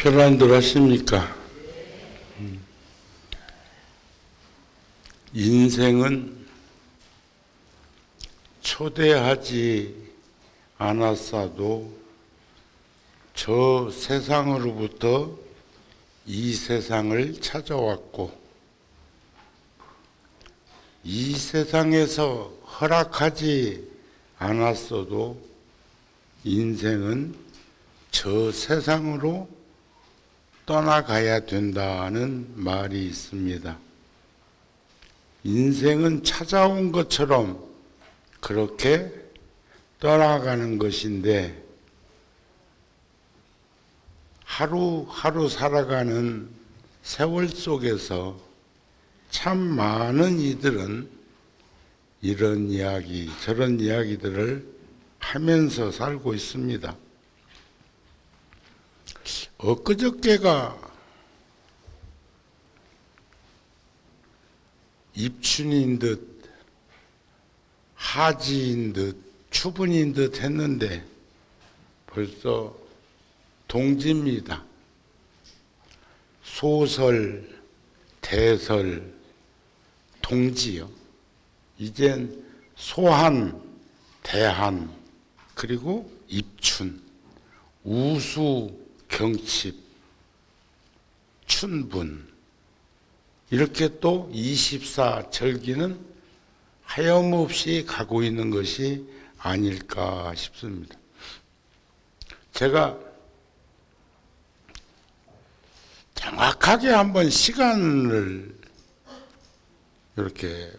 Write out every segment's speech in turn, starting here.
편안들 하십니까? 인생은 초대하지 않았어도 저 세상으로부터 이 세상을 찾아왔고, 이 세상에서 허락하지 않았어도 인생은 저 세상으로 떠나가야 된다는 말이 있습니다. 인생은 찾아온 것처럼 그렇게 떠나가는 것인데, 하루하루 살아가는 세월 속에서 참 많은 이들은 이런 이야기 저런 이야기들을 하면서 살고 있습니다. 엊그저께가 입춘인 듯 하지인 듯 추분인 듯 했는데 벌써 동지입니다. 소설, 대설, 동지요. 이젠 소한, 대한, 그리고 입춘, 우수, 경칩, 춘분, 이렇게 또 24절기는 하염없이 가고 있는 것이 아닐까 싶습니다. 제가 정확하게 한번 시간을 이렇게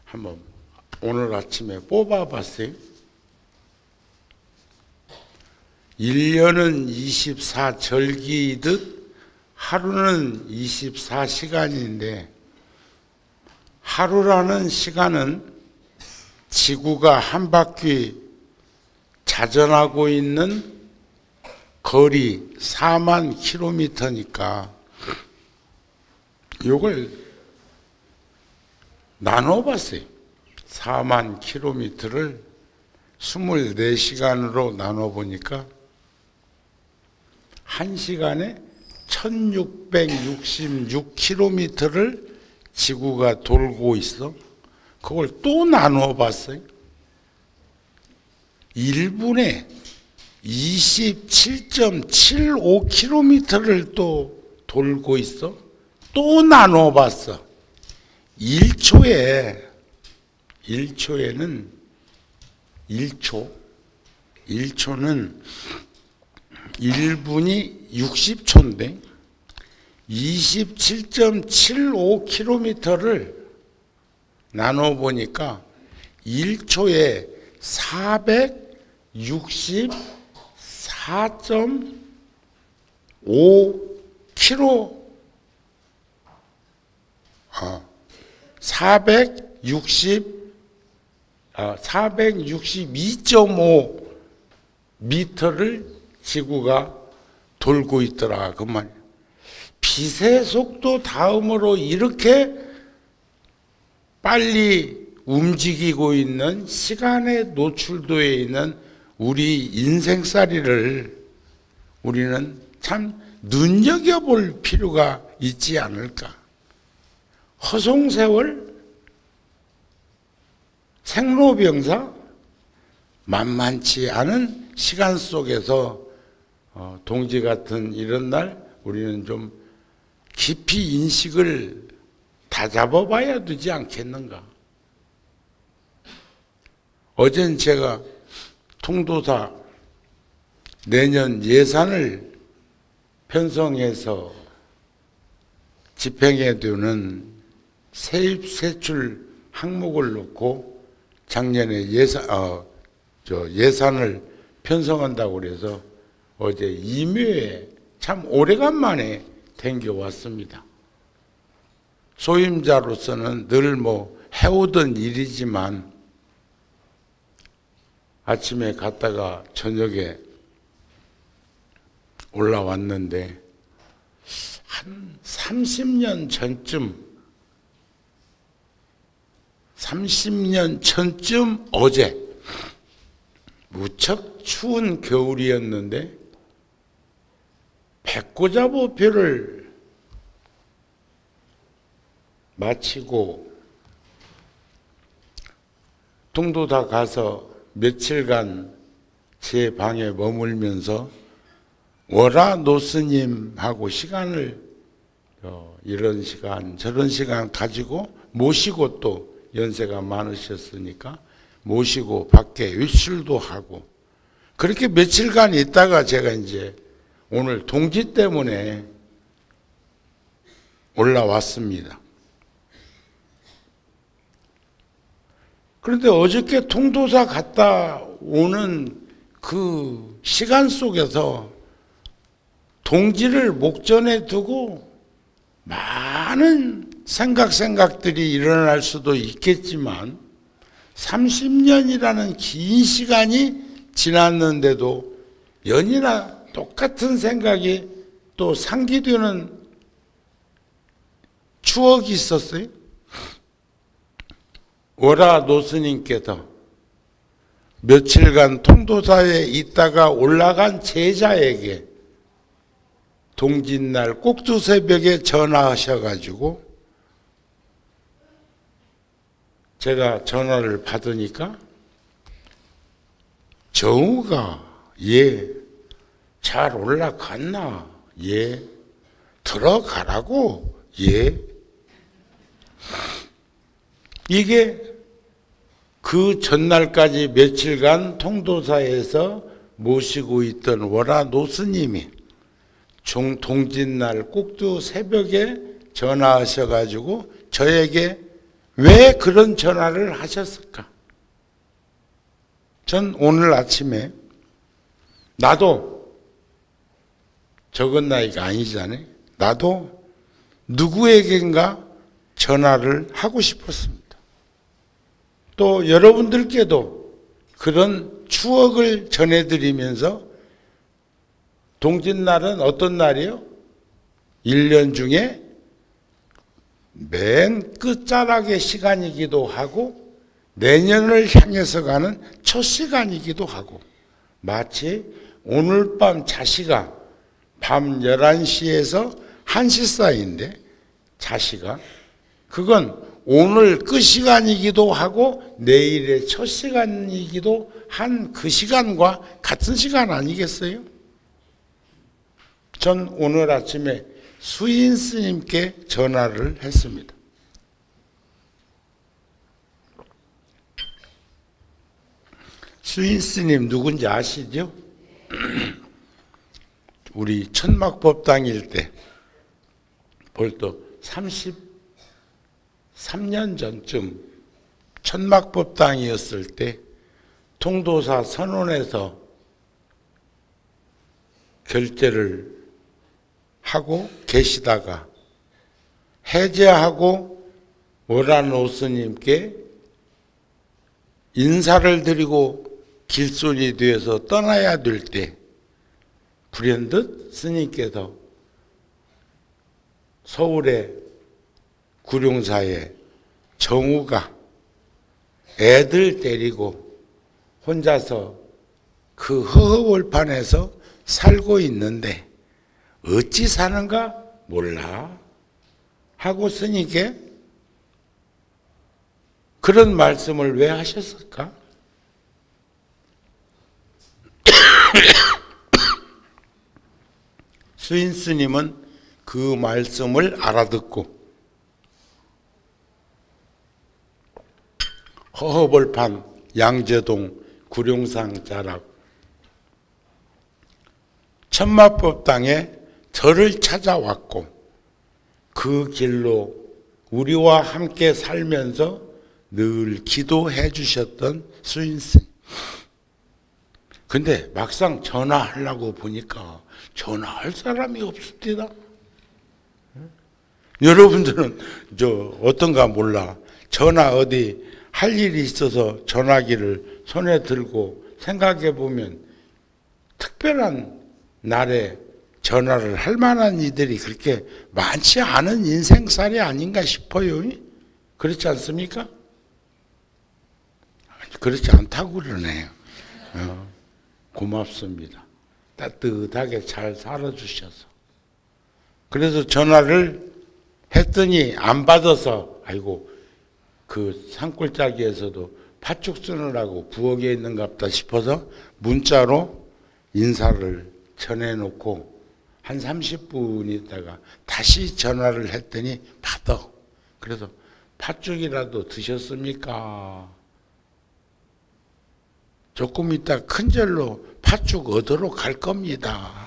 한번 오늘 아침에 뽑아봤어요. 1년은 24절기이듯 하루는 24시간인데, 하루라는 시간은 지구가 한 바퀴 자전하고 있는 거리 4만 킬로미터니까 이걸 나눠봤어요. 4만 킬로미터를 24시간으로 나눠보니까 1시간에 1666킬로미터를 지구가 돌고 있어. 그걸 또 나눠봤어요. 1분에 27.75킬로미터를 또 돌고 있어. 또 나눠봤어. 1초에는 1초는 1분이 60초인데 27.75킬로미터를 나눠보니까 1초에 464.5킬로 462.5 미터를 지구가 돌고 있더라 그 말이야. 빛의 속도 다음으로 이렇게 빨리 움직이고 있는, 시간에 노출되어 있는 우리 인생살이를 우리는 참 눈여겨볼 필요가 있지 않을까. 허송세월, 생로병사, 만만치 않은 시간 속에서 동지 같은 이런 날 우리는 좀 깊이 인식을 다잡아봐야 되지 않겠는가. 어젠 제가 통도사 내년 예산을 편성해서 집행해 두는 세입 세출 항목을 놓고 작년에 예산을 편성한다고 그래서 어제 임회에 참 오래간만에 댕겨왔습니다. 소임자로서는 늘 해오던 일이지만 아침에 갔다가 저녁에 올라왔는데 한 30년 전쯤 어제 무척 추운 겨울이었는데 백고자보표를 마치고 통도사 가서 며칠간 제 방에 머물면서 월화 노스님하고 시간을 이런 시간 저런 시간 가지고 모시고, 또 연세가 많으셨으니까 모시고 밖에 외출도 하고 그렇게 며칠간 있다가 제가 이제 오늘 동지 때문에 올라왔습니다. 그런데 어저께 통도사 갔다 오는 그 시간 속에서 동지를 목전에 두고 많은 생각들이 일어날 수도 있겠지만 30년이라는 긴 시간이 지났는데도 연이나 똑같은 생각이 또 상기되는 추억이 있었어요. 월화 노스님께서 며칠간 통도사에 있다가 올라간 제자에게 동짓날 꼭두새벽에 전화하셔가지고 제가 전화를 받으니까 정우가 잘 올라갔나? 들어가라고? 이게 그 전날까지 며칠간 통도사에서 모시고 있던 월화 노스님이 동짓날 꼭두 새벽에 전화하셔가지고 저에게 왜 그런 전화를 하셨을까? 전 오늘 아침에 나도 적은 나이가 아니잖아요. 나도 누구에겐가 전화를 하고 싶었습니다. 또 여러분들께도 그런 추억을 전해드리면서 동짓날은 어떤 날이요? 1년 중에 맨 끝자락의 시간이기도 하고 내년을 향해서 가는 첫 시간이기도 하고 마치 오늘 밤 자시가 밤 11시에서 1시 사이인데 자시가 그건 오늘 끝 시간이기도 하고 내일의 첫 시간이기도 한 그 시간과 같은 시간 아니겠어요? 전 오늘 아침에 수인 스님께 전화를 했습니다. 수인 스님 누군지 아시죠? 우리 천막법당일 때 벌써 33년 전쯤 천막법당이었을 때 통도사 선원에서 결제를 하고 계시다가 해제하고 월화 노스님께 인사를 드리고 길손이 되어서 떠나야 될 때 불현듯 스님께서 서울의 구룡사에 정우가 애들 데리고 혼자서 그 허허벌판에서 살고 있는데 어찌 사는가 몰라 하고 스님께 그런 말씀을 왜 하셨을까? 수인 스님은 그 말씀을 알아듣고 허허벌판 양재동 구룡상 자락 천마법당에 저를 찾아왔고 그 길로 우리와 함께 살면서 늘 기도해 주셨던 수인스님. 근데 막상 전화하려고 보니까 전화할 사람이 없습니다. 여러분들은 어떤가 몰라. 전화 어디 할 일이 있어서 전화기를 손에 들고 생각해 보면 특별한 날에 전화를 할 만한 이들이 그렇게 많지 않은 인생살이 아닌가 싶어요. 그렇지 않습니까? 그렇지 않다고 그러네요. 고맙습니다. 따뜻하게 잘 살아주셔서. 그래서 전화를 했더니 안 받아서 아이고 그 산골짜기에서도 팥죽 쓰느라고 부엌에 있는가 보다 싶어서 문자로 인사를 전해놓고 한 30분 있다가 다시 전화를 했더니 받아. 그래서 팥죽이라도 드셨습니까? 조금 있다 큰절로 팥죽 얻으러 갈 겁니다.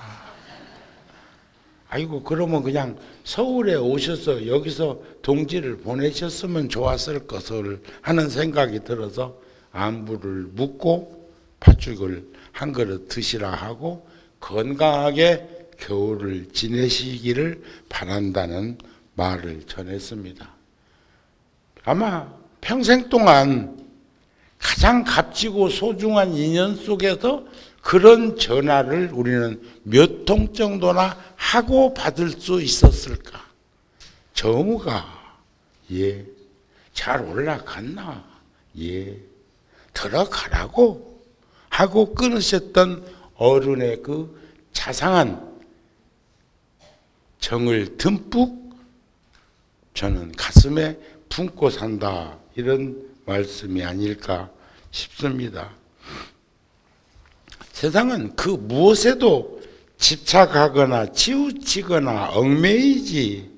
아이고 그러면 그냥 서울에 오셔서 여기서 동지를 보내셨으면 좋았을 것을 하는 생각이 들어서 안부를 묻고 팥죽을 한 그릇 드시라 하고 건강하게 겨울을 지내시기를 바란다는 말을 전했습니다. 아마 평생 동안 가장 값지고 소중한 인연 속에서 그런 전화를 우리는 몇 통 정도나 하고 받을 수 있었을까? 정우가 잘 올라갔나? 들어가라고 하고 끊으셨던 어른의 그 자상한 정을 듬뿍 저는 가슴에 품고 산다, 이런 말씀이 아닐까 싶습니다. 세상은 그 무엇에도 집착하거나 치우치거나 얽매이지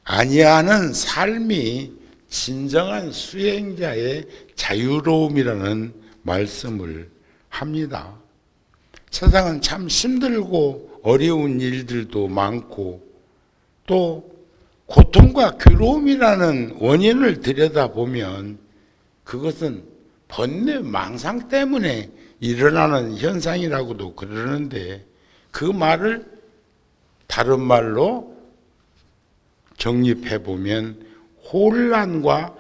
아니하는 삶이 진정한 수행자의 자유로움이라는 말씀을 합니다. 세상은 참 힘들고 어려운 일들도 많고 또 고통과 괴로움이라는 원인을 들여다보면 그것은 번뇌 망상 때문에 일어나는 현상이라고도 그러는데 그 말을 다른 말로 정립해보면 혼란과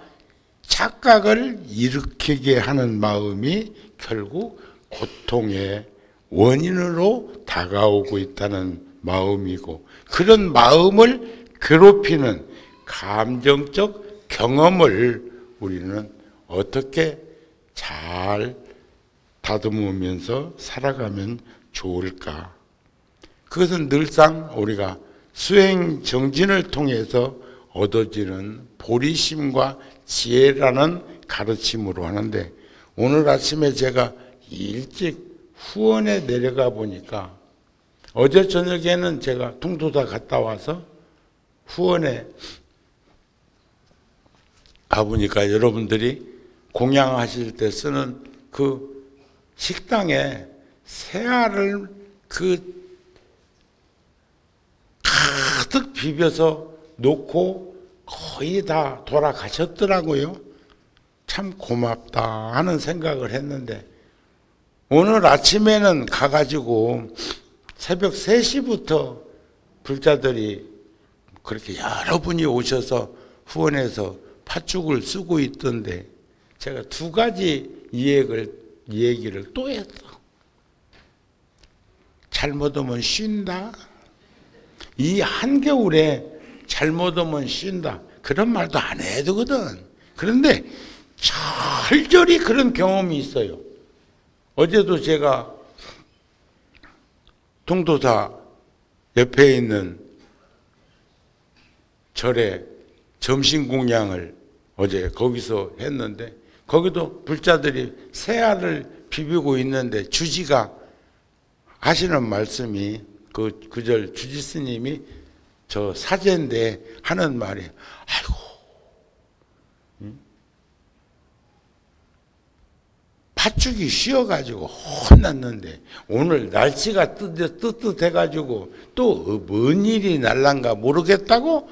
착각을 일으키게 하는 마음이 결국 고통의 원인으로 다가오고 있다는 마음이고, 그런 마음을 괴롭히는 감정적 경험을 우리는 어떻게 잘 다듬으면서 살아가면 좋을까? 그것은 늘상 우리가 수행 정진을 통해서 얻어지는 보리심과 지혜라는 가르침으로 하는데, 오늘 아침에 제가 일찍 후원에 내려가 보니까 어제 저녁에는 제가 통도사 갔다 와서 후원에 가보니까 여러분들이 공양하실 때 쓰는 그 식당에 새알을 가득 비벼서 놓고 거의 다 돌아가셨더라고요. 참 고맙다 하는 생각을 했는데, 오늘 아침에는 가가지고 새벽 3시부터 불자들이 그렇게 여러분이 오셔서 후원해서 팥죽을 쓰고 있던데, 제가 2가지 얘기를 또 했어. 잘못 오면 쉰다. 이 한겨울에 잘못 오면 쉰다, 그런 말도 안 해도 되거든. 그런데 절절히 그런 경험이 있어요. 어제도 제가 통도사 옆에 있는 절에 점심 공양을 어제 거기서 했는데, 거기도 불자들이 새알을 비비고 있는데 주지가 하시는 말씀이 그 절 주지 스님이 저 사제인데 하는 말이, 아이고 팥죽이 쉬어가지고 혼났는데 오늘 날씨가 뜨뜻해가지고 또 뭔 일이 날란가 모르겠다고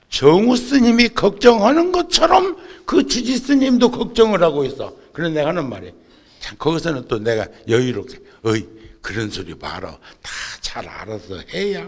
정우 스님이 걱정하는 것처럼 그 주지 스님도 걱정을 하고 있어. 그래서 내가 하는 말이, 참 거기서는 또 내가 여유롭게, 어이 그런 소리 마라. 다 잘 알아서 해야.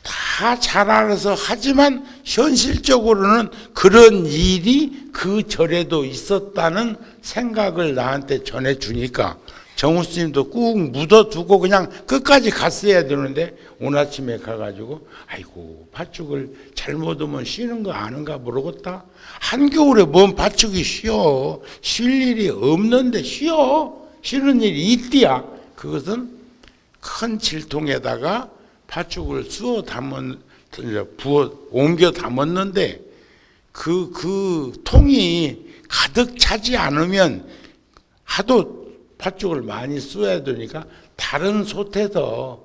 다 잘 알아서 하지만 현실적으로는 그런 일이 그 절에도 있었다는 생각을 나한테 전해주니까 정우 스님도 꾹 묻어두고 그냥 끝까지 갔어야 되는데, 오늘 아침에 가가지고 아이고 팥죽을 잘못 오면 쉬는 거 아는가 모르겠다. 한겨울에 뭔 팥죽이 쉬어. 쉴 일이 없는데 쉬어. 쉬는 일이 있디야. 그것은 큰 질통에다가 팥죽을 옮겨 담았는데 그 통이 가득 차지 않으면 하도 팥죽을 많이 쑤어야 되니까 다른 솥에서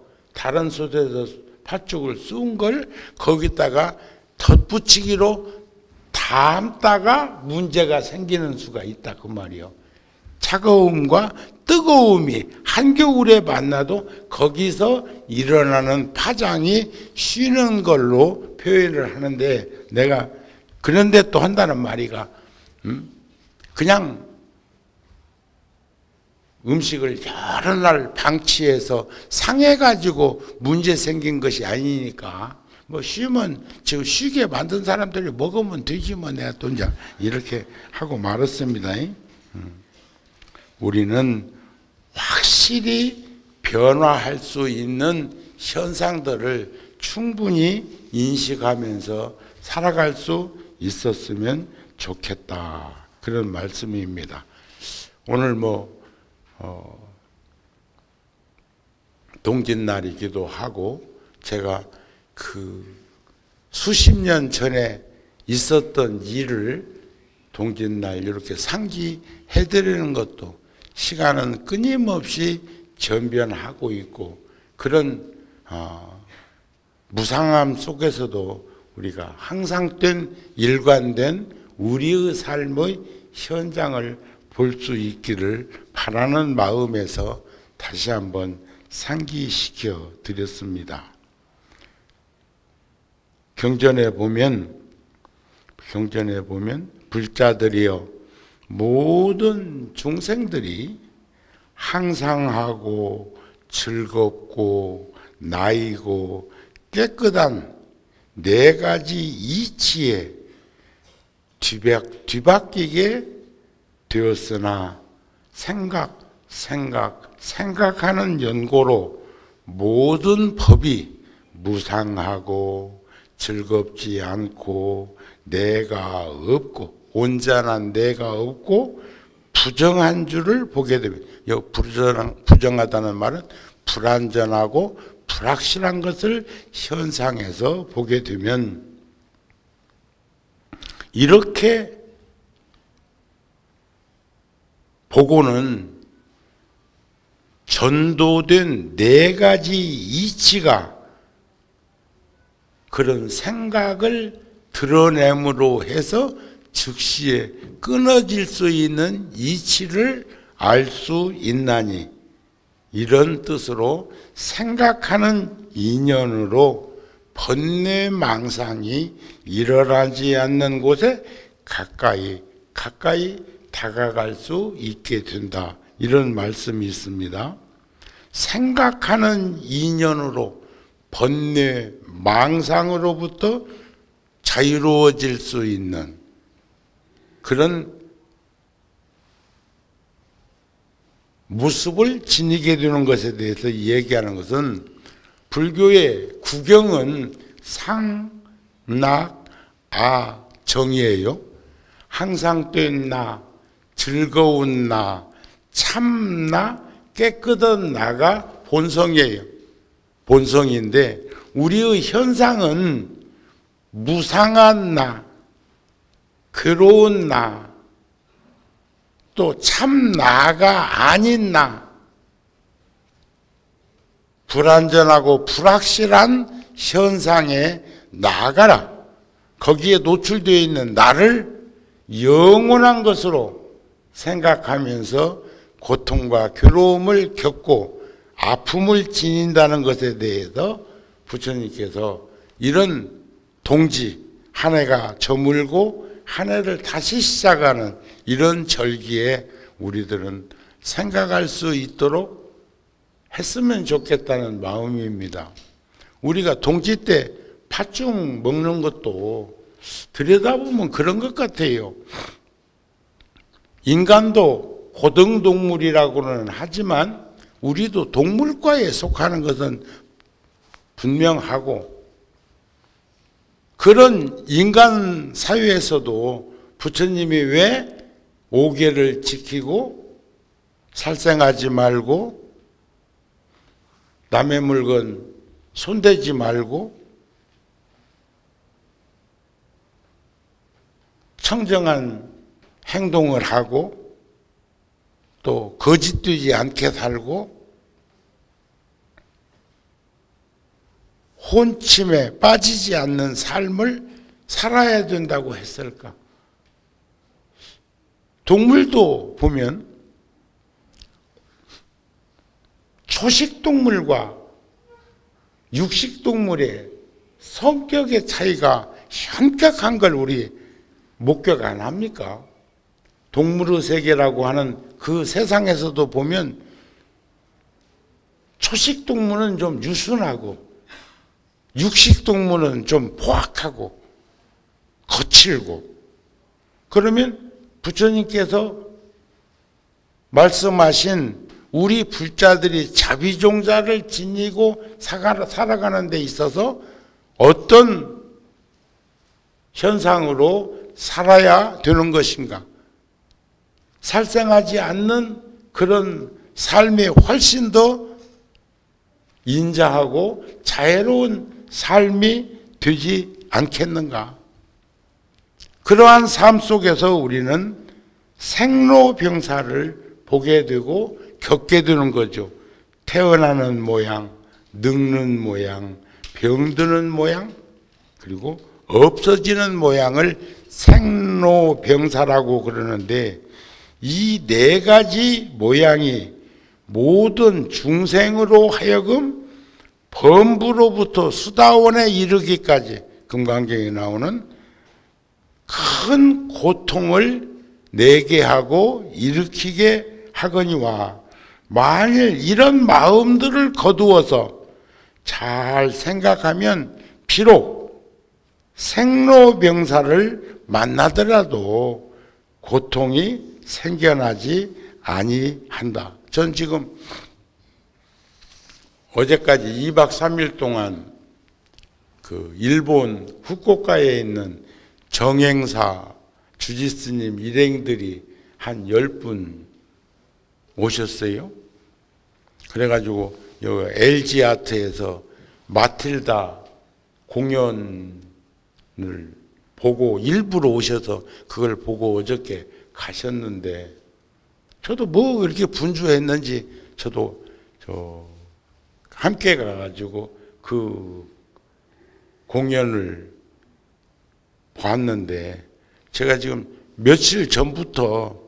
팥죽을 쑤은 걸 거기다가 덧붙이기로 담다가 문제가 생기는 수가 있다 그 말이요. 차가움과 뜨거움이 한겨울에 만나도 거기서 일어나는 파장이 쉬는 걸로 표현을 하는데, 내가 그런데 또 한다는 말이가 그냥 음식을 여러 날 방치해서 상해가지고 문제 생긴 것이 아니니까 뭐 쉬면 지금 쉬게 만든 사람들이 먹으면 되지 뭐 내가 또 이제 이렇게 하고 말았습니다. 우리는 확실히 변화할 수 있는 현상들을 충분히 인식하면서 살아갈 수 있었으면 좋겠다, 그런 말씀입니다. 오늘 동짓날이기도 하고 제가 그 수십 년 전에 있었던 일을 동짓날 이렇게 상기해드리는 것도 시간은 끊임없이 전변하고 있고, 그런 무상함 속에서도 우리가 항상된 일관된 우리의 삶의 현장을 볼 수 있기를 바라는 마음에서 다시 한번 상기시켜 드렸습니다. 경전에 보면 불자들이여 모든 중생들이 항상하고 즐겁고 나이고 깨끗한 네 가지 이치에 뒤바뀌게 되었으나 생각하는 연고로 모든 법이 무상하고 즐겁지 않고 내가 없고 온전한 내가 없고 부정한 줄을 보게 됩니다. 부정하다는 말은 불안전하고 불확실한 것을 현상에서 보게 되면, 이렇게 보고는 전도된 네 가지 이치가 그런 생각을 드러냄으로 해서 즉시에 끊어질 수 있는 이치를 알 수 있나니, 이런 뜻으로 생각하는 인연으로 번뇌망상이 일어나지 않는 곳에 가까이 다가갈 수 있게 된다, 이런 말씀이 있습니다. 생각하는 인연으로 번뇌망상으로부터 자유로워질 수 있는 그런 모습을 지니게 되는 것에 대해서 얘기하는 것은, 불교의 구경은 상락아정이에요. 항상된 나, 즐거운 나, 참나, 깨끗한 나가 본성이에요. 본성인데 우리의 현상은 무상한 나, 괴로운 나, 또 참나가 아닌 나, 불안전하고 불확실한 현상에 나아가라. 거기에 노출되어 있는 나를 영원한 것으로 생각하면서 고통과 괴로움을 겪고 아픔을 지닌다는 것에 대해서 부처님께서 이런 동지, 한 해가 저물고 한 해를 다시 시작하는 이런 절기에 우리들은 생각할 수 있도록 했으면 좋겠다는 마음입니다. 우리가 동지 때 팥죽 먹는 것도 들여다보면 그런 것 같아요. 인간도 고등동물이라고는 하지만 우리도 동물과에 속하는 것은 분명하고, 그런 인간 사회에서도 부처님이 왜 5계를 지키고 살생하지 말고 남의 물건 손대지 말고 청정한 행동을 하고 또 거짓되지 않게 살고 혼침에 빠지지 않는 삶을 살아야 된다고 했을까? 동물도 보면 초식동물과 육식동물의 성격의 차이가 현격한 걸 우리 목격 안 합니까? 동물의 세계라고 하는 그 세상에서도 보면 초식동물은 좀 유순하고 육식동물은 좀 포악하고 거칠고, 그러면 부처님께서 말씀하신 우리 불자들이 자비종자를 지니고 살아가는 데 있어서 어떤 현상으로 살아야 되는 것인가? 살생하지 않는 그런 삶이 훨씬 더 인자하고 자애로운 삶이 되지 않겠는가? 그러한 삶 속에서 우리는 생로병사를 보게 되고 겪게 되는 거죠. 태어나는 모양, 늙는 모양, 병드는 모양, 그리고 없어지는 모양을 생로병사라고 그러는데, 이 네 가지 모양이 모든 중생으로 하여금 범부로부터 수다원에 이르기까지 금강경에 나오는 큰 고통을 내게 하고 일으키게 하거니와, 만일 이런 마음들을 거두어서 잘 생각하면 비록 생로병사를 만나더라도 고통이 생겨나지 아니한다. 전 지금 어제까지 2박 3일 동안 그 일본 후쿠오카에 있는 정행사 주지스님 일행들이 한 10분 오셨어요. 그래가지고 여기 LG 아트에서 마틸다 공연을 보고 일부러 오셔서 그걸 보고 어저께 가셨는데, 저도 뭐 그렇게 분주했는지 저도 함께 가가지고 그 공연을 봤는데, 제가 지금 며칠 전부터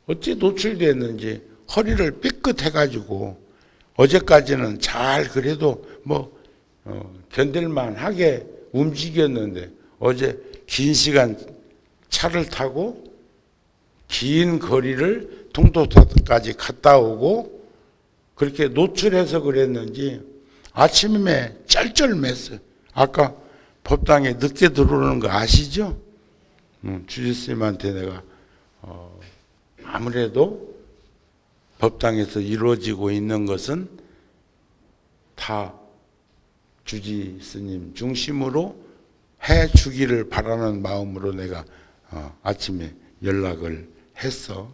어찌 노출됐는지 허리를 삐끗해가지고 어제까지는 잘 그래도 뭐 견딜만 하게 움직였는데, 어제 긴 시간 차를 타고 긴 거리를 통도사까지 갔다 오고 그렇게 노출해서 그랬는지 아침에 쩔쩔맸어요. 아까 법당에 늦게 들어오는 거 아시죠? 주지스님한테 내가 아무래도 법당에서 이루어지고 있는 것은 다 주지스님 중심으로 해주기를 바라는 마음으로 내가 아침에 연락을 했어.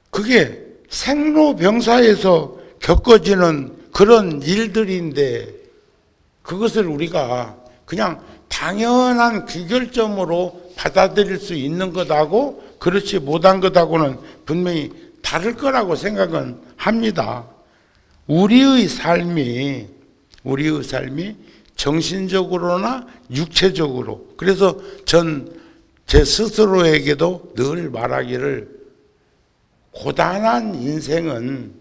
그게 생로병사에서 겪어지는 그런 일들인데, 그것을 우리가 그냥 당연한 귀결점으로 받아들일 수 있는 것하고 그렇지 못한 것하고는 분명히 다를 거라고 생각은 합니다. 우리의 삶이 정신적으로나 육체적으로, 그래서 전 제 스스로에게도 늘 말하기를, 고단한 인생은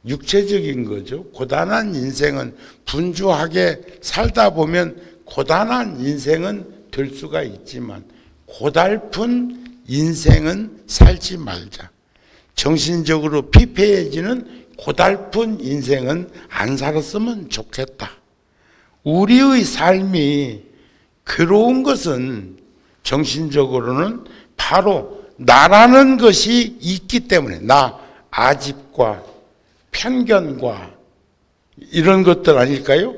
육체적인 거죠. 고단한 인생은 분주하게 살다 보면 고단한 인생은 될 수가 있지만 고달픈 인생은 살지 말자. 정신적으로 피폐해지는 고달픈 인생은 안 살았으면 좋겠다. 우리의 삶이 괴로운 것은 정신적으로는 바로 나라는 것이 있기 때문에, 나, 아집과 편견과 이런 것들 아닐까요?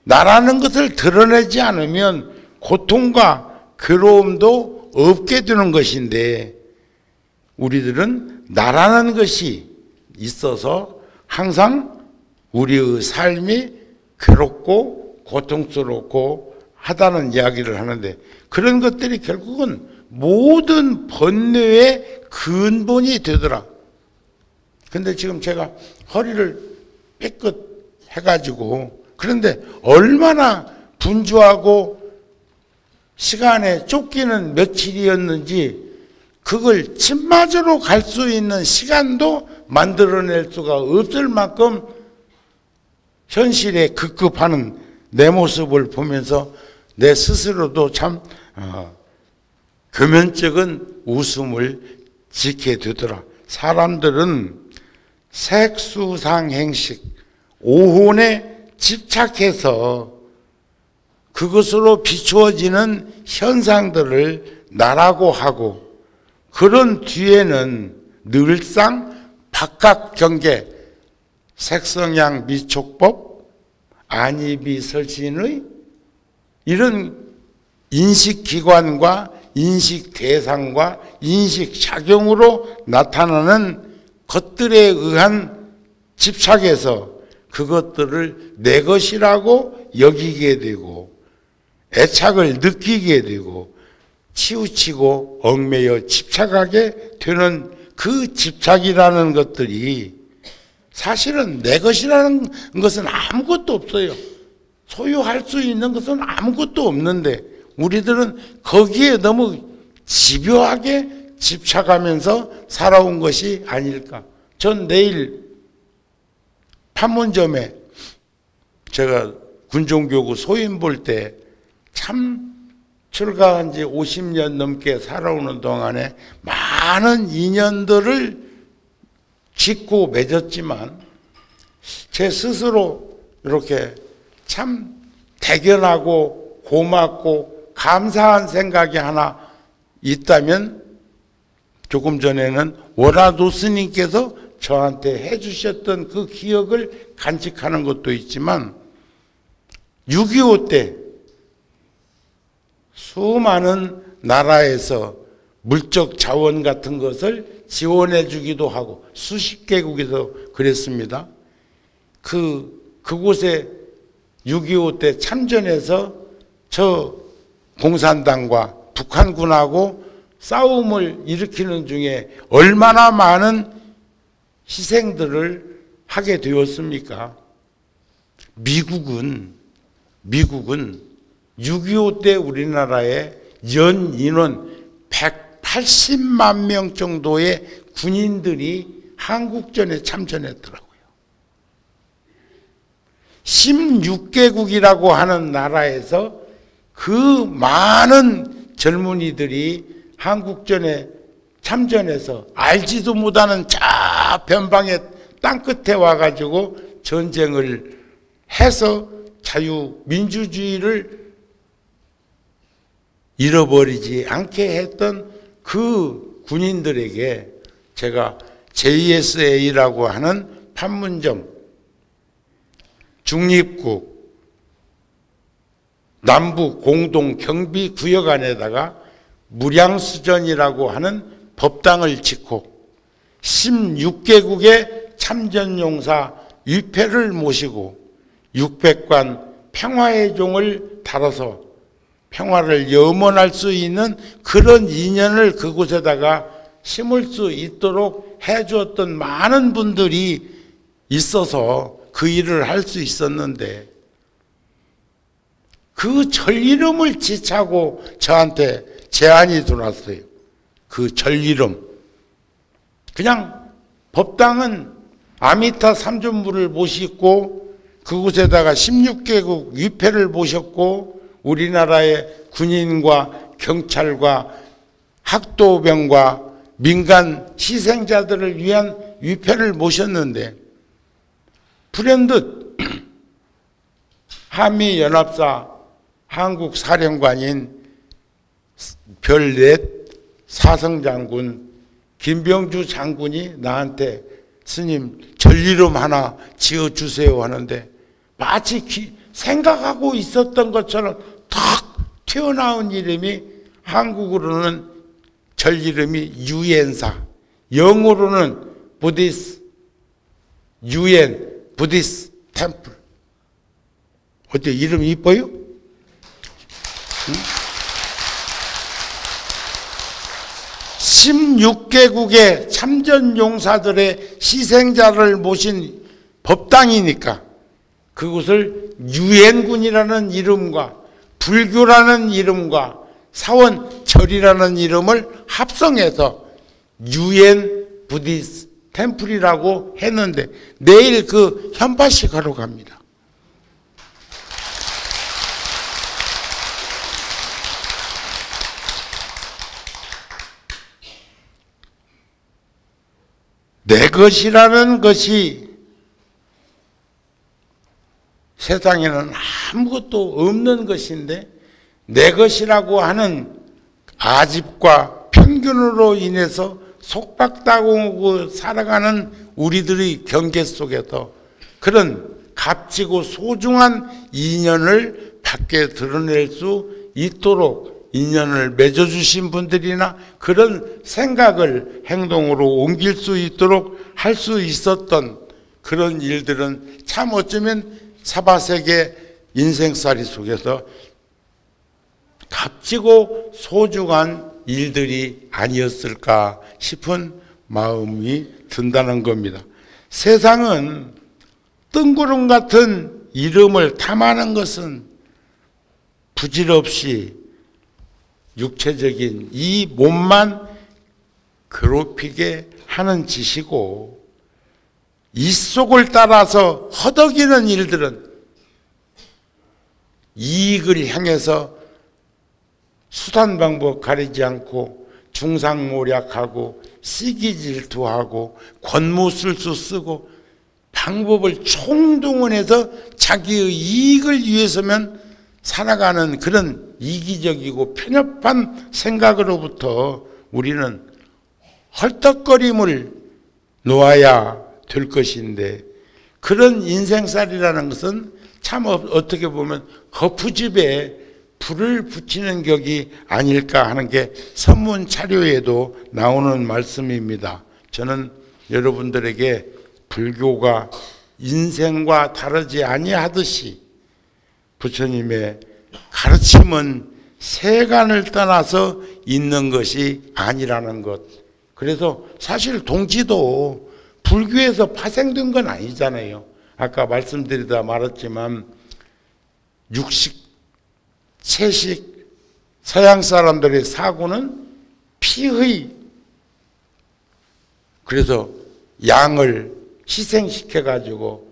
나라는 것을 드러내지 않으면 고통과 괴로움도 없게 되는 것인데, 우리들은 나라는 것이 있어서 항상 우리의 삶이 괴롭고 고통스럽고 하다는 이야기를 하는데, 그런 것들이 결국은 모든 번뇌의 근본이 되더라. 근데 지금 제가 허리를 삐끗 해가지고, 그런데 얼마나 분주하고 시간에 쫓기는 며칠이었는지 그걸 침 맞으러 갈 수 있는 시간도 만들어낼 수가 없을 만큼 현실에 급급하는 내 모습을 보면서 내 스스로도 참 교면적인 웃음을 짓게 되더라. 사람들은 색수상행식, 오혼에 집착해서 그것으로 비추어지는 현상들을 나라고 하고, 그런 뒤에는 늘상 박학경계, 색성향 미촉법, 안이비설신의 이런 인식기관과 인식대상과 인식작용으로 나타나는 것들에 의한 집착에서 그것들을 내 것이라고 여기게 되고 애착을 느끼게 되고 치우치고 얽매여 집착하게 되는 그 집착이라는 것들이 사실은 내 것이라는 것은 아무것도 없어요. 소유할 수 있는 것은 아무것도 없는데 우리들은 거기에 너무 집요하게 집착하면서 살아온 것이 아닐까. 전 내일 판문점에 제가 군종교구 소인 볼 때 참 출가한 지 50년 넘게 살아오는 동안에 많은 인연들을 짓고 맺었지만 제 스스로 이렇게 참 대견하고 고맙고 감사한 생각이 하나 있다면, 조금 전에는 원화도 스님께서 저한테 해주셨던 그 기억을 간직하는 것도 있지만, 6.25 때 수많은 나라에서 물적 자원 같은 것을 지원해 주기도 하고 수십 개국에서 그랬습니다. 그곳에 6.25 때 참전해서 저 공산당과 북한군하고 싸움을 일으키는 중에 얼마나 많은 희생들을 하게 되었습니까? 미국은 6.25 때 우리나라의 연 인원 180만 명 정도의 군인들이 한국전에 참전했더라고요. 16개국이라고 하는 나라에서 그 많은 젊은이들이 한국전에 참전해서 알지도 못하는 저 변방의 땅끝에 와가지고 전쟁을 해서 자유민주주의를 잃어버리지 않게 했던 그 군인들에게 제가 JSA라고 하는 판문점 중립국 남북 공동 경비 구역 안에다가 무량수전이라고 하는 법당을 짓고 16개국의 참전용사 위패를 모시고 600관 평화의 종을 달아서 평화를 염원할 수 있는 그런 인연을 그곳에다가 심을 수 있도록 해주었던 많은 분들이 있어서 그 일을 할 수 있었는데, 그 절 이름을 지차고 저한테 제안이 들어왔어요. 그 절 이름. 그냥 법당은 아미타 삼존부를 모시고 그곳에다가 16개국 위패를 모셨고 우리나라의 군인과 경찰과 학도병과 민간 희생자들을 위한 위패를 모셨는데, 불현듯 한미연합사 한국사령관인 별넷 사성장군 김병주 장군이 나한테 스님 절 이름 하나 지어주세요 하는데, 마치 생각하고 있었던 것처럼 탁 튀어나온 이름이, 한국으로는 절 이름이 유엔사, 영어로는 부디스 유엔 부디스 템플. 어때? 이름 이뻐요? 응? 16개국의 참전 용사들의 희생자를 모신 법당이니까 그곳을 유엔군이라는 이름과 불교라는 이름과 사원절이라는 이름을 합성해서 유엔 부디스 템플이라고 했는데 내일 그 현파식 하러 갑니다. 내 것이라는 것이 세상에는 아무것도 없는 것인데 내 것이라고 하는 아집과 편견으로 인해서 속박당하고 살아가는 우리들의 경계 속에서 그런 값지고 소중한 인연을 밖에 드러낼 수 있도록 인연을 맺어주신 분들이나 그런 생각을 행동으로 옮길 수 있도록 할 수 있었던 그런 일들은 참 어쩌면 사바세계 인생살이 속에서 값지고 소중한 일들이 아니었을까 싶은 마음이 든다는 겁니다. 세상은 뜬구름 같은 이름을 탐하는 것은 부질없이 육체적인 이 몸만 괴롭히게 하는 짓이고 이 속을 따라서 허덕이는 일들은 이익을 향해서 수단 방법 가리지 않고 중상모략하고 시기질투하고 권무술수 쓰고 방법을 총동원해서 자기의 이익을 위해서만 살아가는 그런 이기적이고 편협한 생각으로부터 우리는 헐떡거림을 놓아야 될 것인데 그런 인생살이라는 것은 참 어떻게 보면 거푸집에 불을 붙이는 격이 아닐까 하는 게 선문 자료에도 나오는 말씀입니다. 저는 여러분들에게 불교가 인생과 다르지 아니하듯이 부처님의 가르침은 세간을 떠나서 있는 것이 아니라는 것. 그래서 사실 동지도 불교에서 파생된 건 아니잖아요. 아까 말씀드리다 말했지만 육식, 채식, 서양 사람들의 사고는 피의, 그래서 양을 희생시켜가지고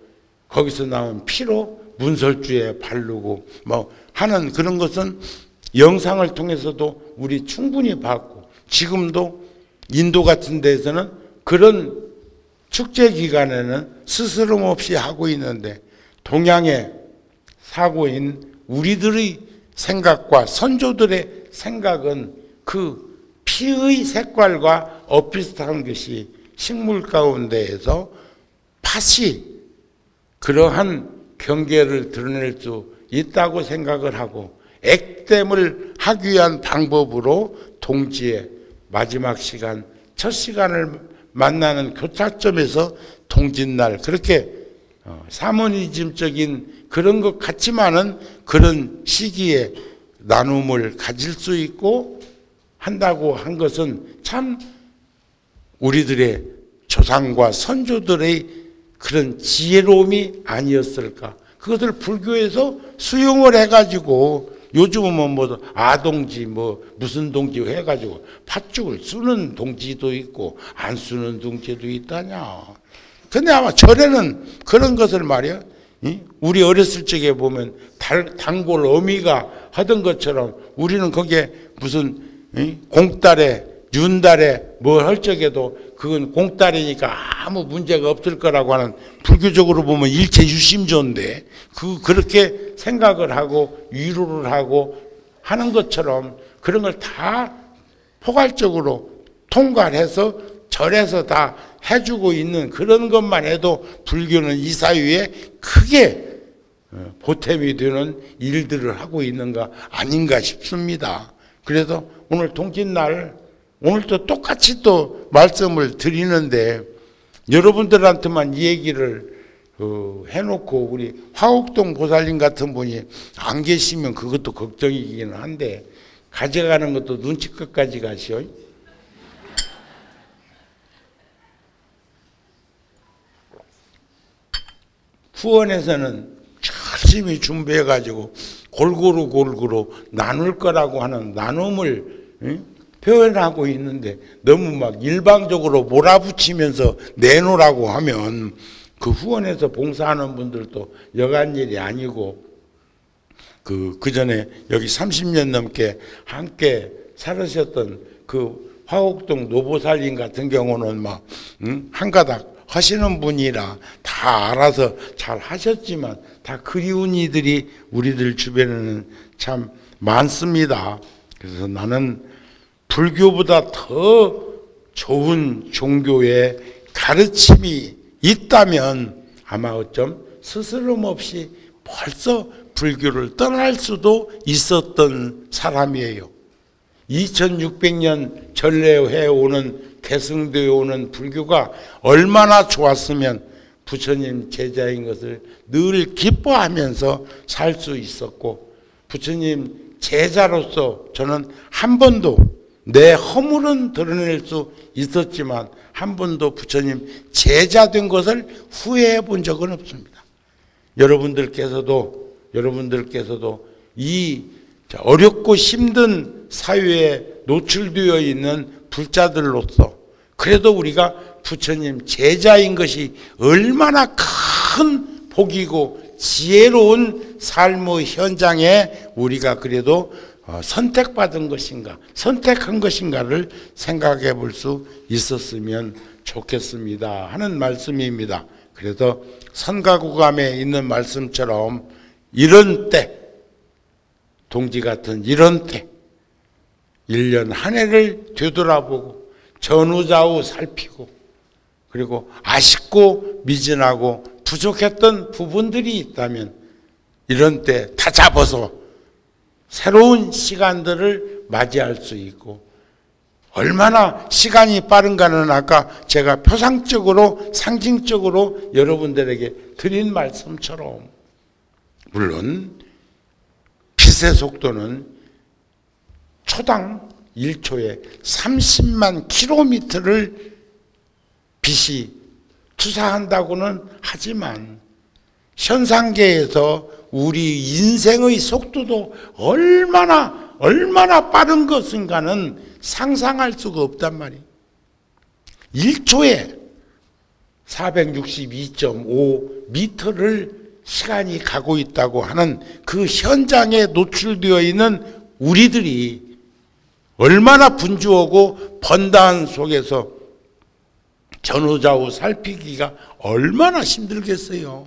거기서 나온 피로 문설주에 바르고 뭐 하는 그런 것은 영상을 통해서도 우리 충분히 봤고 지금도 인도 같은 데에서는 그런 축제 기간에는 스스럼 없이 하고 있는데 동양의 사고인 우리들의 생각과 선조들의 생각은 그 피의 색깔과 엇비슷한 것이 식물 가운데에서 팥이 그러한 경계를 드러낼 수 있다고 생각을 하고 액땜을 하기 위한 방법으로 동지의 마지막 시간, 첫 시간을 만나는 교차점에서 동짓날 그렇게 사모니즘적인 그런 것 같지만은 그런 시기에 나눔을 가질 수 있고 한다고 한 것은 참 우리들의 조상과 선조들의 그런 지혜로움이 아니었을까. 그것을 불교에서 수용을 해가지고 요즘은 뭐 아동지 뭐 무슨 동지 해가지고 팥죽을 쓰는 동지도 있고 안 쓰는 동지도 있다냐. 근데 아마 절에는 그런 것을 말이야. 우리 어렸을 적에 보면 단골 어미가 하던 것처럼 우리는 거기에 무슨 공달에 윤달에 뭘 할 적에도 그건 공달이니까 아무 문제가 없을 거라고 하는 불교적으로 보면 일체 유심조인데 그렇게 생각을 하고 위로를 하고 하는 것처럼 그런 걸 다 포괄적으로 통괄해서 절에서 다 해주고 있는 그런 것만 해도 불교는 이 사회에 크게 보탬이 되는 일들을 하고 있는가 아닌가 싶습니다. 그래서 오늘 동짓날 오늘도 똑같이 또 말씀을 드리는데 여러분들한테만 이 얘기를 해놓고 우리 화곡동 보살님 같은 분이 안 계시면 그것도 걱정이기는 한데 가져가는 것도 눈치껏까지 가시오. 후원에서는 열심히 준비해가지고 골고루 나눌 거라고 하는 나눔을 표현하고 있는데 너무 막 일방적으로 몰아붙이면서 내놓으라고 하면 그 후원에서 봉사하는 분들도 여간 일이 아니고 그 전에 여기 30년 넘게 함께 살으셨던 그 화곡동 노보살님 같은 경우는 막 한 가닥 하시는 분이라 다 알아서 잘 하셨지만 다 그리운 이들이 우리들 주변에는 참 많습니다. 그래서 나는 불교보다 더 좋은 종교의 가르침이 있다면 아마 어쩜 스스럼 없이 벌써 불교를 떠날 수도 있었던 사람이에요. 2600년 전래해 오는 계승되어 오는 불교가 얼마나 좋았으면 부처님 제자인 것을 늘 기뻐하면서 살 수 있었고, 부처님 제자로서 저는 한 번도 내 허물은 드러낼 수 있었지만 한 번도 부처님 제자 된 것을 후회해 본 적은 없습니다. 여러분들께서도 이 어렵고 힘든 사회에 노출되어 있는 불자들로서 그래도 우리가 부처님 제자인 것이 얼마나 큰 복이고 지혜로운 삶의 현장에 우리가 그래도 선택받은 것인가, 선택한 것인가를 생각해 볼 수 있었으면 좋겠습니다 하는 말씀입니다. 그래서 선가구감에 있는 말씀처럼 이런 때, 동지 같은 이런 때 1년 한 해를 되돌아보고 전후좌우 살피고 그리고 아쉽고 미진하고 부족했던 부분들이 있다면 이런 때 다 잡아서 새로운 시간들을 맞이할 수 있고, 얼마나 시간이 빠른가는 아까 제가 표상적으로 상징적으로 여러분들에게 드린 말씀처럼, 물론 빛의 속도는 초당 1초에 30만 킬로미터를 빛이 투사한다고는 하지만 현상계에서 우리 인생의 속도도 얼마나 빠른 것인가는 상상할 수가 없단 말이에요. 1초에 462.5m를 시간이 가고 있다고 하는 그 현장에 노출되어 있는 우리들이 얼마나 분주하고 번다한 속에서 전후좌우 살피기가 얼마나 힘들겠어요.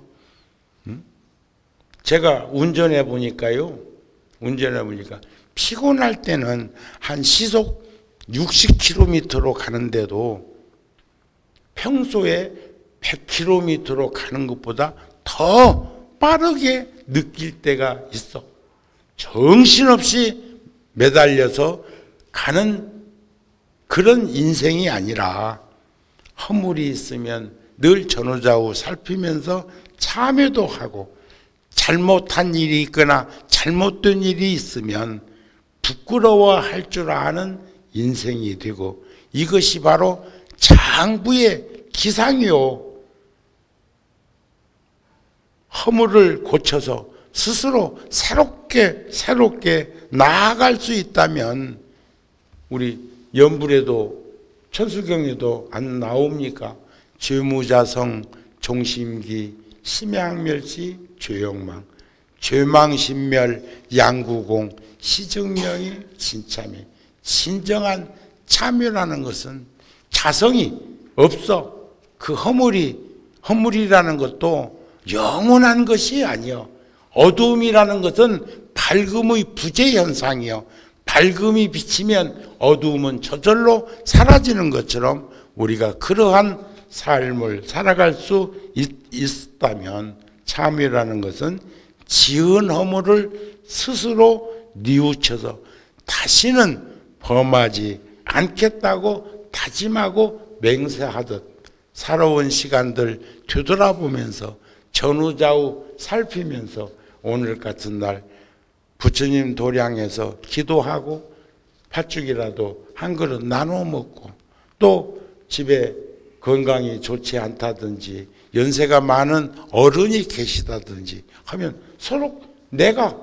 제가 운전해 보니까 피곤할 때는 한 시속 60km로 가는데도 평소에 100km로 가는 것보다 더 빠르게 느낄 때가 있어. 정신없이 매달려서 가는 그런 인생이 아니라 허물이 있으면 늘 전후좌우 살피면서 참여도 하고, 잘못한 일이 있거나 잘못된 일이 있으면 부끄러워할 줄 아는 인생이 되고, 이것이 바로 장부의 기상이요. 허물을 고쳐서 스스로 새롭게 나아갈 수 있다면, 우리 연불에도 천수경에도 안 나옵니까? 죄무자성, 종심기, 심양멸시, 죄욕망, 죄망신멸, 양구공, 시증명이 진참이. 진정한 참여라는 것은 자성이 없어. 그 허물이라는 것도 영원한 것이 아니요. 어두움이라는 것은 밝음의 부재 현상이요. 밝음이 비치면 어두움은 저절로 사라지는 것처럼 우리가 그러한 삶을 살아갈 수 있다면, 참여라는 것은 지은 허물을 스스로 뉘우쳐서 다시는 범하지 않겠다고 다짐하고 맹세하듯 살아온 시간들 되돌아보면서 전후좌우 살피면서 오늘 같은 날 부처님 도량에서 기도하고 팥죽이라도 한 그릇 나눠 먹고, 또 집에 건강이 좋지 않다든지 연세가 많은 어른이 계시다든지 하면 서로 내가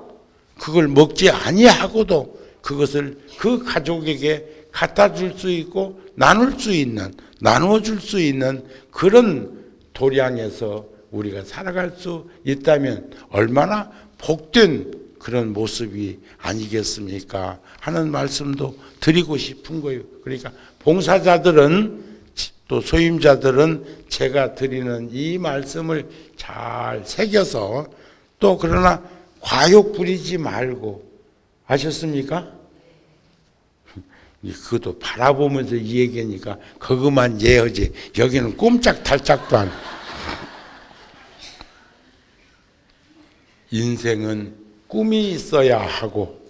그걸 먹지 아니하고도 그것을 그 가족에게 갖다 줄 수 있고 나눌 수 있는, 나누어 줄 수 있는 그런 도량에서 우리가 살아갈 수 있다면 얼마나 복된 그런 모습이 아니겠습니까 하는 말씀도 드리고 싶은 거예요. 그러니까 봉사자들은, 또 소임자들은 제가 드리는 이 말씀을 잘 새겨서, 또 그러나 과욕 부리지 말고, 아셨습니까? 그것도 바라보면서 이 얘기니까 그것만 예하지 여기는 꼼짝달짝도 안. 인생은 꿈이 있어야 하고,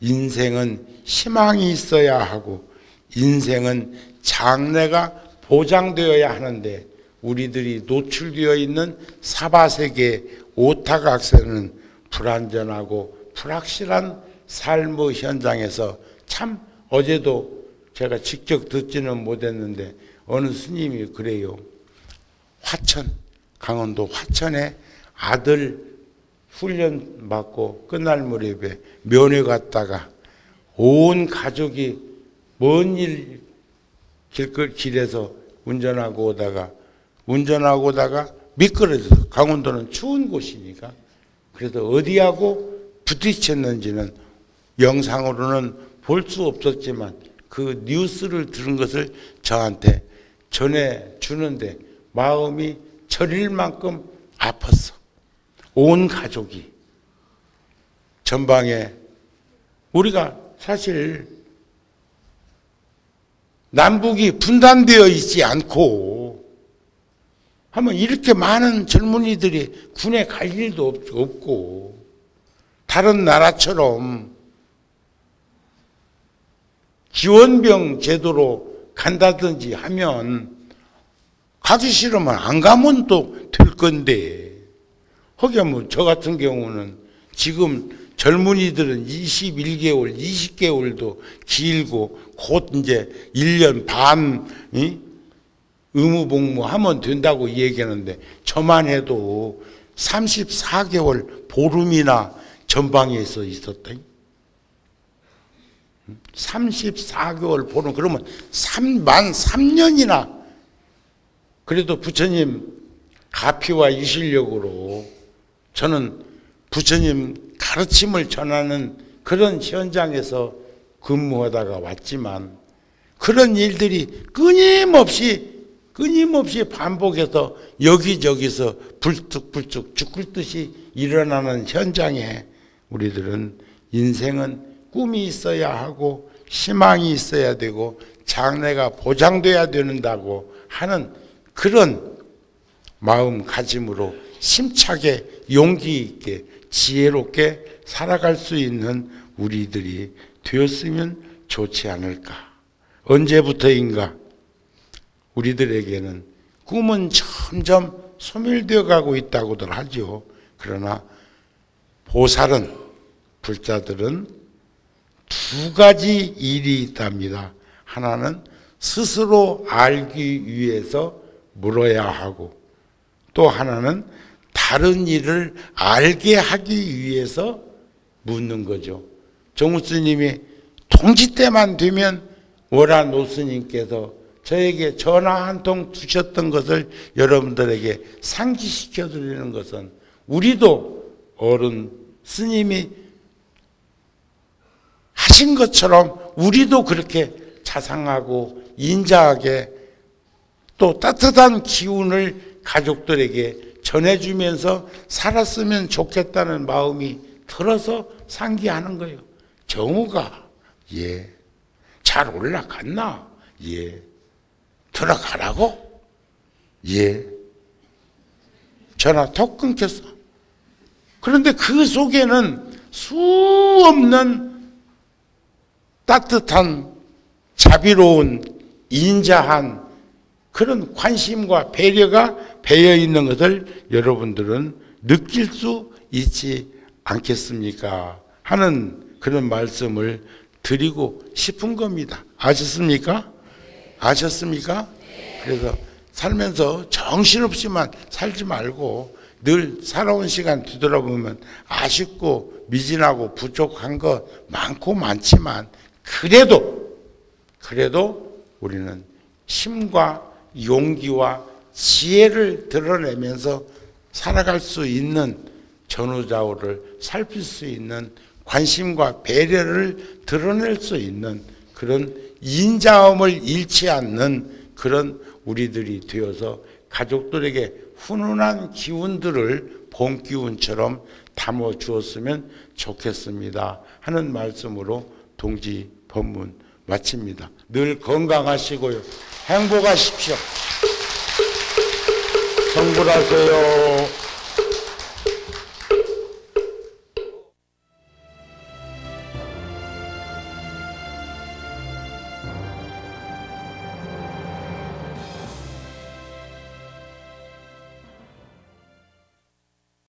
인생은 희망이 있어야 하고, 인생은 장래가 보장되어야 하는데, 우리들이 노출되어 있는 사바세계 오타각세는 불안전하고 불확실한 삶의 현장에서, 참 어제도 제가 직접 듣지는 못했는데 어느 스님이 그래요. 화천, 강원도 화천에 아들 훈련 받고 끝날 무렵에 면회 갔다가 온 가족이 먼 길에서 운전하고 오다가 미끄러져서, 강원도는 추운 곳이니까, 그래서 어디하고 부딪혔는지는 영상으로는 볼 수 없었지만 그 뉴스를 들은 것을 저한테 전해주는데 마음이 저릴 만큼 아팠어. 온 가족이. 전방에 우리가 사실 남북이 분단되어 있지 않고 하면 이렇게 많은 젊은이들이 군에 갈 일도 없고, 다른 나라처럼 지원병 제도로 간다든지 하면 가기 싫으면 안 가면 또 될 건데, 허기야 뭐 저 같은 경우는 지금 젊은이들은 21개월, 20개월도 길고 곧 이제 1년 반 의무복무 하면 된다고 얘기하는데, 저만 해도 34개월 보름이나 전방에서 있었다. 34개월 보름, 그러면 만 3년이나. 그래도 부처님 가피와 이실력으로 저는 부처님 가르침을 전하는 그런 현장에서 근무하다가 왔지만, 그런 일들이 끊임없이 반복해서 여기저기서 불뚝불뚝 죽을 듯이 일어나는 현장에 우리들은 인생은 꿈이 있어야 하고 희망이 있어야 되고 장래가 보장돼야 된다고 하는 그런 마음가짐으로 힘차게 용기 있게 지혜롭게 살아갈 수 있는 우리들이 되었으면 좋지 않을까. 언제부터인가 우리들에게는 꿈은 점점 소멸되어 가고 있다고들 하죠. 그러나 보살은, 불자들은 두 가지 일이 있답니다. 하나는 스스로 알기 위해서 물어야 하고, 또 하나는 다른 일을 알게 하기 위해서 묻는 거죠. 정우 스님이 동지 때만 되면 월화 노스님께서 저에게 전화 한 통 주셨던 것을 여러분들에게 상기시켜 드리는 것은, 우리도 어른 스님이 하신 것처럼 우리도 그렇게 자상하고 인자하게 또 따뜻한 기운을 가족들에게 전해주면서 살았으면 좋겠다는 마음이 들어서 상기하는 거예요. 정우가 잘 올라갔나? 들어가라고? 전화 톡 끊겼어. 그런데 그 속에는 수없는 따뜻한 자비로운 인자한 그런 관심과 배려가 배어 있는 것을 여러분들은 느낄 수 있지 않겠습니까? 하는 그런 말씀을 드리고 싶은 겁니다. 아셨습니까? 아셨습니까? 그래서 살면서 정신없이만 살지 말고 늘 살아온 시간 뒤돌아보면 아쉽고 미진하고 부족한 것 많고 많지만 그래도 우리는 힘과 용기와 지혜를 드러내면서 살아갈 수 있는 전후좌우를 살필 수 있는 관심과 배려를 드러낼 수 있는 그런 인자함을 잃지 않는 그런 우리들이 되어서 가족들에게 훈훈한 기운들을 봄 기운처럼 담아 주었으면 좋겠습니다 하는 말씀으로 동지 법문 마칩니다. 늘 건강하시고요. 행복하십시오. 성불하세요.